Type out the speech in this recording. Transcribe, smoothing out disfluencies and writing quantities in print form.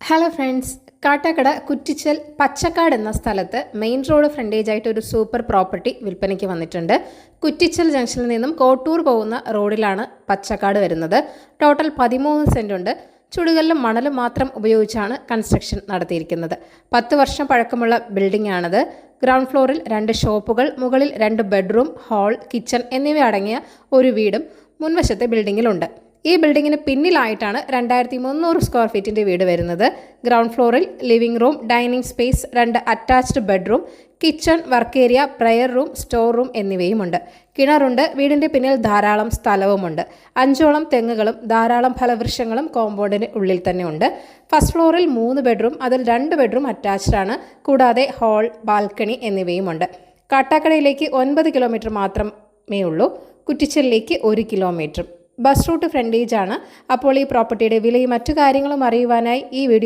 Hello friends, Kattakada Kuttichal Pachakkad എന്ന സ്ഥലത്ത് main road frontage ആയിട്ട് ഒരു സൂപ്പർ പ്രോപ്പർട്ടി വിൽപ്പനയ്ക്ക് വന്നിട്ടുണ്ട്. കുറ്റിച്ചൽ ജംഗ്ഷനിൽ നിന്നും കോട്ടൂർ പോകുന്ന റോഡിലാണ് പച്ചക്കാട് വരുന്നത്. ടോട്ടൽ 13 സെന്റ് ഉണ്ട്. ചുടുകല്ലും മണലും മാത്രം ഉപയോഗിച്ചാണ് കൺസ്ട്രക്ഷൻ നടത്തിയിരിക്കുന്നത്. 10 വർഷം പഴക്കമുള്ള ബിൽഡിംഗ് ആണത്. ഗ്രൗണ്ട് ഫ്ലോറിൽ 2 ഷോപ്പുകൾ, മുകളിൽ 2 ബെഡ്റൂം, ഹാൾ, കിച്ചൺ എന്നിവ അടങ്ങിയ ഒരു വീടും മുൻവശത്തെ ബിൽഡിങ്ങിലുണ്ട്. ഈ ബിൽഡിങ്ങിന് പിന്നിലായിട്ടാണ് 2300 സ്ക്വയർ ഫീറ്റിന്റെ വീട് വരുന്നത്. ഗ്രൗണ്ട് ഫ്ലോറിൽ living room, dining space, 2 attached bedroom, kitchen, work area, prayer room, store room എന്നിവയുമുണ്ട്. കിണറുണ്ട്. വീടിന്റെ പിന്നിൽ ധാരാളം സ്ഥലവുമുണ്ട്. 5ഓളം തെങ്ങുകളും ധാരാളം ഫലവൃക്ഷങ്ങളും കോമ്പൗണ്ടിന് ഉള്ളിൽ തന്നെ ഉണ്ട്. ഫസ്റ്റ് ഫ്ലോറിൽ 3 ബെഡ്റൂം, അതിൽ 2 ബെഡ്റൂം അറ്റാച്ച്ഡ് ആണ്. കൂടാതെ ഹാൾ, ബാൽക്കണി എന്നിവയുമുണ്ട്. കാട്ടാക്കടയിലേക്ക് 9 കിലോമീറ്റർ മാത്രമേ ഉള്ളൂ. കുറ്റിച്ചലിലേക്ക് 1 കിലോമീറ്റർ. ബസ് റൂട്ട് ഫ്രണ്ടേജ് ആണ്. അപ്പോൾ ഈ പ്രോപ്പർട്ടിയുടെ വിലയും മറ്റു കാര്യങ്ങളും അറിയുവാനായി ഈ വീഡിയോ